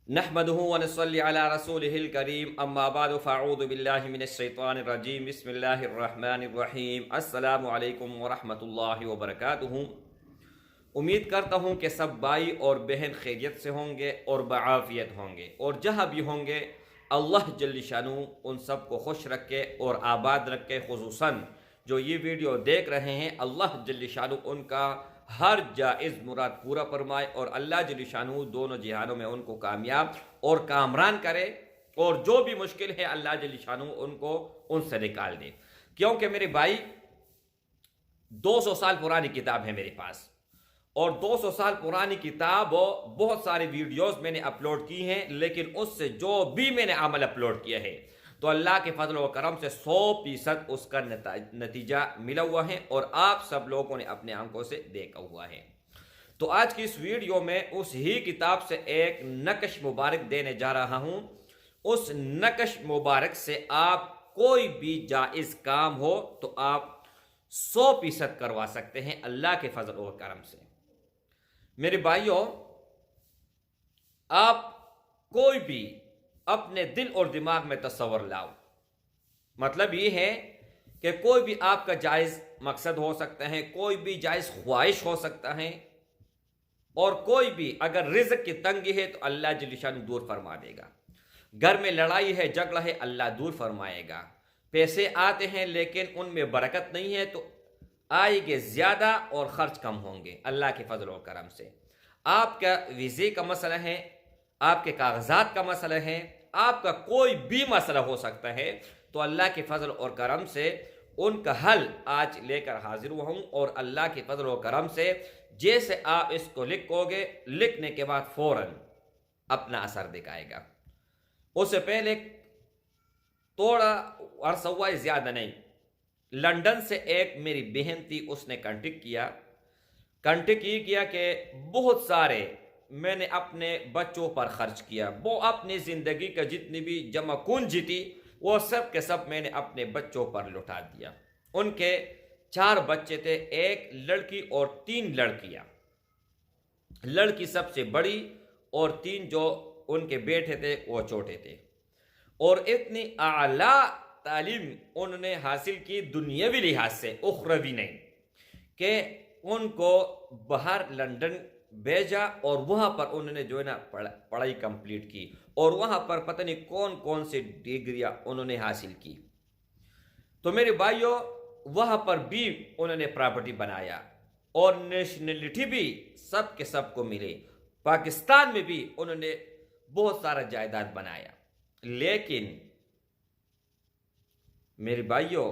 نحمده ونصلي على رسوله الكريم اما بعد فاعوذ بالله من الشیطان الرجیم بسم اللہ الرحمن الرحیم السلام علیکم ورحمۃ اللہ وبرکاتہ۔ امید کرتا ہوں کہ سب بھائی اور بہن خیریت سے ہوں گے اور بعافیت ہوں گے، اور جہاں بھی ہوں گے اللہ جل شانہ ان سب کو خوش رکھے اور آباد رکھے۔ خصوصاً جو یہ ویڈیو دیکھ رہے ہیں اللہ جل شانہ ان کا ہر جائز مراد پورا فرمائے، اور اللہ جل شانہ دونوں جہانوں میں ان کو کامیاب اور کامران کرے، اور جو بھی مشکل ہے اللہ جل شانہ ان کو ان سے نکال دے۔ کیونکہ میرے بھائی 200 سال پرانی کتاب ہے میرے پاس، اور 200 سال پرانی کتاب بہت سارے ویڈیوز میں نے اپلوڈ کی ہیں، لیکن اس سے جو بھی میں نے عمل اپلوڈ کیا ہے تو اللہ کے فضل و کرم سے 100% اس کا نتیجہ ملا ہوا ہے، اور آپ سب لوگوں نے اپنے آنکھوں سے دیکھا ہوا ہے۔ تو آج کی اس ویڈیو میں اس ہی کتاب سے ایک نقش مبارک دینے جا رہا ہوں۔ اس نقش مبارک سے آپ کوئی بھی جائز کام ہو تو آپ 100% کروا سکتے ہیں اللہ کے فضل و کرم سے۔ میرے بھائیوں، آپ کوئی بھی اپنے دل اور دماغ میں تصور لاؤ، مطلب یہ ہے کہ کوئی بھی آپ کا جائز مقصد ہو سکتا ہے، کوئی بھی جائز خواہش ہو سکتا ہے، اور کوئی بھی اگر رزق کی تنگی ہے تو اللہ جل شانہ دور فرما دے گا۔ گھر میں لڑائی ہے، جھگڑا ہے، اللہ دور فرمائے گا۔ پیسے آتے ہیں لیکن ان میں برکت نہیں ہے تو آئے گے زیادہ اور خرچ کم ہوں گے اللہ کے فضل و کرم سے۔ آپ کا ویزے کا مسئلہ ہے، آپ کے کاغذات کا مسئلہ ہے، آپ کا کوئی بھی مسئلہ ہو سکتا ہے، تو اللہ کے فضل اور کرم سے ان کا حل آج لے کر حاضر ہوا ہوں، اور اللہ کے فضل و کرم سے جیسے آپ اس کو لکھو گے، لکھنے کے بعد فوراً اپنا اثر دکھائے گا۔ اس سے پہلے تھوڑا عرصہ ہوا ہے، زیادہ نہیں، لندن سے ایک میری بہن تھی، اس نے کانٹیکٹ یہ کیا کہ بہت سارے میں نے اپنے بچوں پر خرچ کیا، وہ اپنی زندگی کا جتنی بھی جمع کنجی تھی وہ سب کے سب میں نے اپنے بچوں پر لٹا دیا۔ ان کے 4 بچے تھے، 1 لڑکی اور 3 لڑکیاں۔ لڑکی سب سے بڑی اور 3 جو ان کے بیٹے تھے وہ چھوٹے تھے، اور اتنی اعلیٰ تعلیم انہوں نے حاصل کی دنیاوی لحاظ سے، اخروی نہیں، کہ ان کو باہر لندن بھیجا، اور وہاں پر انہوں نے جو ہے نا پڑھائی کمپلیٹ کی، اور وہاں پر پتہ نہیں کون کون سی ڈگریاں انہوں نے حاصل کی۔ تو میرے بھائیوں، وہاں پر بھی انہوں نے پراپرٹی بنایا، اور نیشنلٹی بھی سب کے سب کو ملے۔ پاکستان میں بھی انہوں نے بہت سارا جائیداد بنایا، لیکن میرے بھائیوں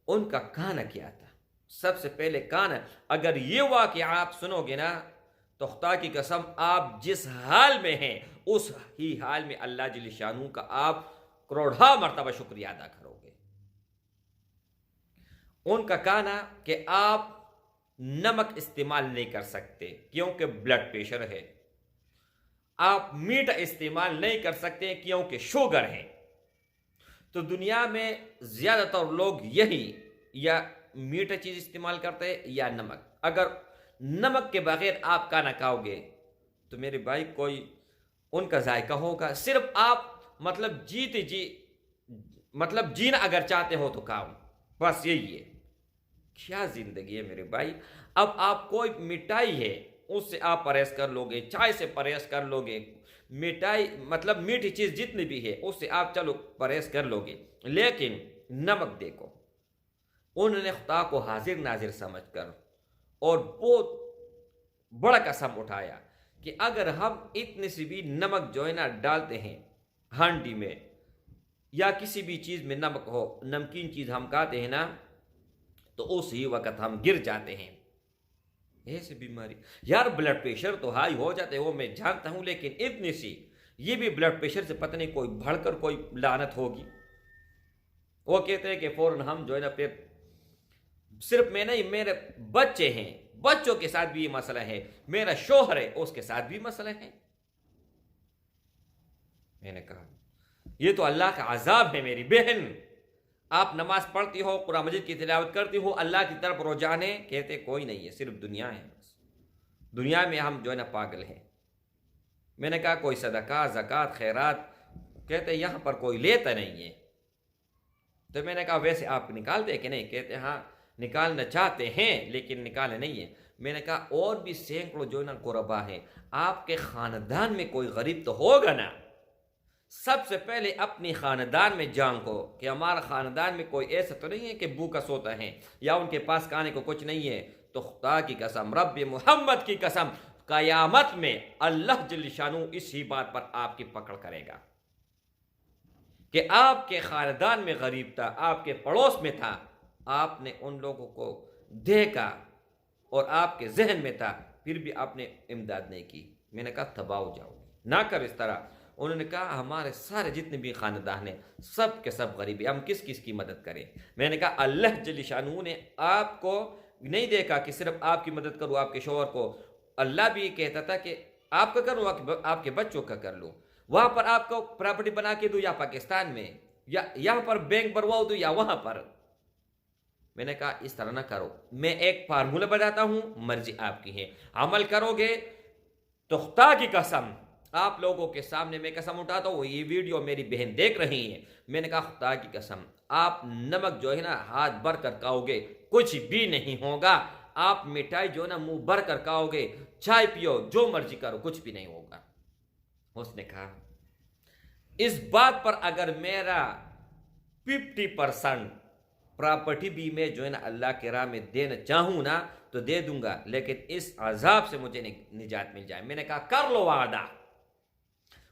ان کا کھانا کیا تھا؟ سب سے پہلے کھانا، اگر یہ واقعہ آپ سنو گے نا تو خدا کی قسم آپ جس حال میں ہیں اس ہی حال میں اللہ جل شانہ کا آپ کروڑا مرتبہ شکریہ ادا کرو گے۔ ان کا کہنا کہ آپ نمک استعمال نہیں کر سکتے کیونکہ بلڈ پریشر ہے، آپ میٹھا استعمال نہیں کر سکتے کیونکہ شوگر ہے۔ تو دنیا میں زیادہ تر لوگ یہی یا میٹھا چیز استعمال کرتے ہیں یا نمک۔ اگر نمک کے بغیر آپ کھانا کھاؤ گے تو میرے بھائی کوئی ان کا ذائقہ ہوگا، صرف آپ مطلب جینا اگر چاہتے ہو تو کھاؤ، بس یہی ہے۔ کیا زندگی ہے میرے بھائی! اب آپ کوئی مٹھائی ہے اس سے آپ پرہیز کر لو گے، چائے سے پرہیز کر لو گے، مٹھائی مطلب میٹھی چیز جتنی بھی ہے اس سے آپ چلو پرہیز کر لو گے، لیکن نمک دیکھو، انہوں نے خدا کو حاضر ناظر سمجھ کر اور بہت بڑا قسم اٹھایا کہ اگر ہم اتنی سی بھی نمک جو ہے نا ڈالتے ہیں ہانڈی میں یا کسی بھی چیز میں نمک ہو، نمکین چیز ہم کھاتے ہیں نا، تو اس ہی وقت ہم گر جاتے ہیں۔ ایسی بیماری یار، بلڈ پریشر تو ہائی ہو جاتے ہیں وہ میں جانتا ہوں، لیکن اتنی سی یہ بھی بلڈ پریشر سے پتہ نہیں کوئی بڑھ کر کوئی لعنت ہوگی۔ وہ کہتے ہیں کہ فوراً ہم جو ہے نا پھر صرف میں نہیں، میرے بچے ہیں، بچوں کے ساتھ بھی یہ مسئلہ ہے، میرا شوہر ہے اس کے ساتھ بھی مسئلہ ہے۔ میں نے کہا یہ تو اللہ کا عذاب ہے میری بہن۔ آپ نماز پڑھتی ہو، قرآن مجید کی تلاوت کرتی ہو، اللہ کی طرف رجانے کہتے کوئی نہیں ہے، صرف دنیا ہے، بس دنیا میں ہم جو ہے نا پاگل ہیں۔ میں نے کہا کوئی صدقہ زکوٰۃ خیرات؟ کہتے یہاں پر کوئی لیتا نہیں ہے۔ تو میں نے کہا ویسے آپ نکالتے کہ نہیں؟ کہتے ہاں نکالنا چاہتے ہیں لیکن نکالے نہیں ہے۔ میں نے کہا اور بھی سینکڑوں جو نا قربا ہیں، آپ کے خاندان میں کوئی غریب تو ہوگا نا؟ سب سے پہلے اپنی خاندان میں جانکو کہ ہمارا خاندان میں کوئی ایسا تو نہیں ہے کہ بھوکا سوتا ہے یا ان کے پاس کھانے کو کچھ نہیں ہے۔ تو خدا کی قسم، رب محمد کی قسم، قیامت میں اللہ جل شانہ اسی بات پر آپ کی پکڑ کرے گا کہ آپ کے خاندان میں غریب تھا، آپ کے پڑوس میں تھا، آپ نے ان لوگوں کو دیکھا اور آپ کے ذہن میں تھا، پھر بھی آپ نے امداد نہیں کی۔ میں نے کہا تباہ ہو جاؤ، نہ کر اس طرح۔ انہوں نے کہا ہمارے سارے جتنے بھی خاندان ہیں سب کے سب غریب ہیں، ہم کس کس کی مدد کریں؟ میں نے کہا اللہ جل شانہ نے آپ کو نہیں دیکھا کہ صرف آپ کی مدد کروں، آپ کے شوہر کو، اللہ بھی کہتا تھا کہ آپ کا کروں، آپ کے بچوں کا کر لوں، وہاں پر آپ کو پراپرٹی بنا کے دوں یا پاکستان میں، یا یہاں پر بینک بھرواؤ دوں یا وہاں پر۔ میں نے کہا اس طرح نہ کرو، میں ایک فارمولہ بتاتا ہوں، مرضی آپ کی ہے، عمل کرو گے تو خدا کی قسم آپ لوگوں کے سامنے میں قسم اٹھاتا ہوں، یہ ویڈیو میری بہن دیکھ رہی ہے، میں نے کہا خدا کی قسم آپ نمک جو ہے نا ہاتھ بھر کر کھاؤ گے، کچھ بھی نہیں ہوگا۔ آپ مٹھائی جو ہے نا منہ بھر کر کھاؤ گے، چائے پیو، جو مرضی کرو، کچھ بھی نہیں ہوگا۔ اس نے کہا اس بات پر اگر میرا 50% پراپرٹی بھی میں جو ہے نا اللہ کے راہ میں دینا چاہوں نا تو دے دوں گا، لیکن اس عذاب سے مجھے نجات مل جائے۔ میں نے کہا کر لو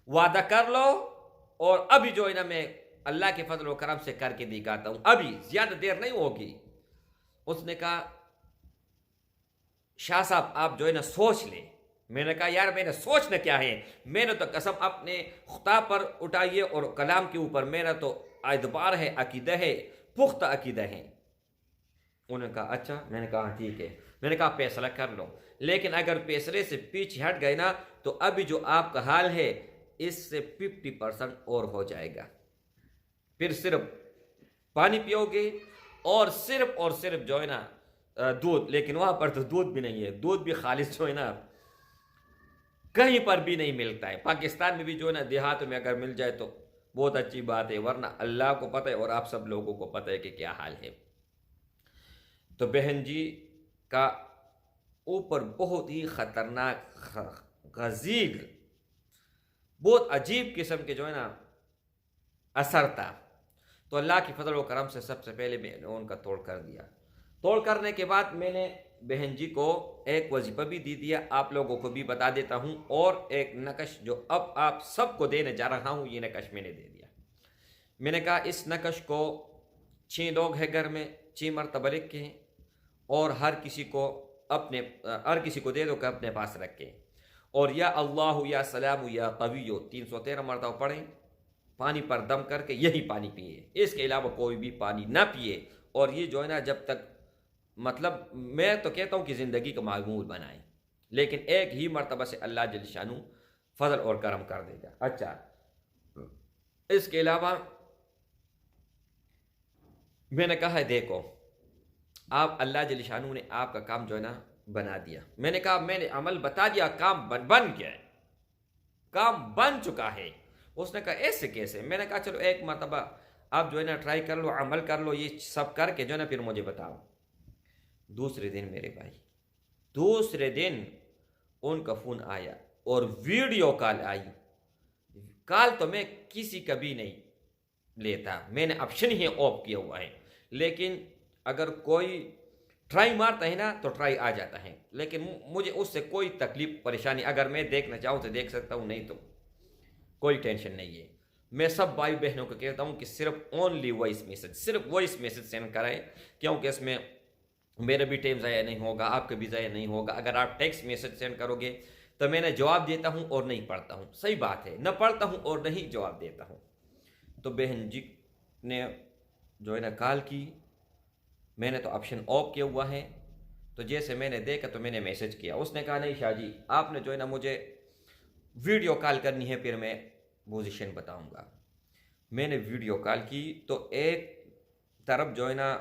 وعدہ کر لو، اور ابھی جو ہے نا میں اللہ کے فضل و کرم سے کر کے دکھاتا ہوں، ابھی زیادہ دیر نہیں ہوگی۔ اس نے کہا شاہ صاحب آپ جو ہے نا سوچ لیں۔ میں نے کہا یار میں نے سوچنا کیا ہے، میں نے تو قسم اپنے خدا پر اٹھائی ہے اور کلام کے اوپر میرا تو اعتبار ہے، عقیدہ ہے، پختہ عقیدہ ہے۔ انہوں نے کہا اچھا۔ میں نے کہا ٹھیک ہے۔ میں نے کہا فیصلہ کر لو، لیکن اگر فیصلے سے پیچھے ہٹ گئے نا تو ابھی جو آپ کا حال ہے اس سے 50% اور ہو جائے گا، پھر صرف پانی پیو گے اور صرف جو ہے نا دودھ، لیکن وہاں پر تو دودھ بھی نہیں ہے، دودھ بھی خالص جو ہے نا کہیں پر بھی نہیں ملتا ہے۔ پاکستان میں بھی جو ہے نا دیہاتوں میں اگر مل جائے تو بہت اچھی بات ہے، ورنہ اللہ کو پتہ ہے اور آپ سب لوگوں کو پتہ ہے کہ کیا حال ہے۔ تو بہن جی کا اوپر بہت ہی خطرناک غزیگ، بہت عجیب قسم کے جو ہے نا اثر تھا۔ تو اللہ کی فضل و کرم سے سب سے پہلے میں نے ان کا توڑ کر دیا۔ توڑ کرنے کے بعد میں نے بہن جی کو ایک وظیفہ بھی دی دیا، آپ لوگوں کو بھی بتا دیتا ہوں، اور ایک نقش جو اب آپ سب کو دینے جا رہا ہوں، یہ نقش میں نے دے دیا۔ میں نے کہا اس نقش کو 6 لوگ ہیں گھر میں، 6 مرتبہ لکھ کے، اور ہر کسی کو دے دو کہ اپنے پاس رکھے، اور یا اللہ یا سلام یا قوی 313 مرتبہ پڑھیں، پانی پر دم کر کے یہی پانی پیئے، اس کے علاوہ کوئی بھی پانی نہ پیئے، اور یہ جو ہے نا جب تک، مطلب میں تو کہتا ہوں کہ زندگی کا معمول بنائیں، لیکن ایک ہی مرتبہ سے اللہ جل شانہ فضل اور کرم کر دے گا۔ اچھا اس کے علاوہ میں نے کہا دیکھو آپ اللہ جل شانہ نے آپ کا کام جو ہے نا بنا دیا۔ میں نے کہا میں نے عمل بتا دیا، کام بن گیا ہے، کام بن چکا ہے۔ اس نے کہا ایسے کیسے؟ میں نے کہا چلو ایک مرتبہ آپ جو ہے نا ٹرائی کر لو، عمل کر لو، یہ سب کر کے جو ہے نا پھر مجھے بتاؤ۔ دوسرے دن میرے بھائی، دوسرے دن ان کا فون آیا اور ویڈیو کال آئی۔ کال تو میں کسی کا بھی نہیں لیتا، میں نے آپشن ہی آف کیا ہوا ہے، لیکن اگر کوئی ٹرائی مارتا ہے نا تو ٹرائی آ جاتا ہے، لیکن مجھے اس سے کوئی تکلیف پریشانی، اگر میں دیکھنا چاہوں تو دیکھ سکتا ہوں، نہیں تو کوئی ٹینشن نہیں ہے۔ میں سب بھائی بہنوں کو کہتا ہوں کہ صرف اونلی وائس میسج، صرف وائس میسج سینڈ کرائیں، کیونکہ اس میں میرا بھی ٹائم ضائع نہیں ہوگا، آپ کا بھی ضائع نہیں ہوگا۔ اگر آپ ٹیکسٹ میسج سینڈ کرو گے تو میں نے جواب دیتا ہوں اور نہیں پڑھتا ہوں، صحیح بات ہے، نہ پڑھتا ہوں اور نہیں جواب دیتا ہوں۔ تو بہن جی نے جو ہے نا کال کی، میں نے تو آپشن آف کیا ہوا ہے، تو جیسے میں نے دیکھا تو میں نے میسج کیا۔ اس نے کہا نہیں شاہ جی آپ نے جو ہے نا مجھے ویڈیو کال کرنی ہے، پھر میں پوزیشن بتاؤں گا۔ میں نے ویڈیو کال کی تو ایک طرف جو ہے نا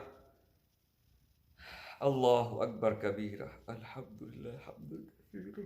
اللہ اکبر کبیرہ الحمدللہ حمد کثیرہ،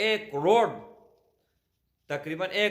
1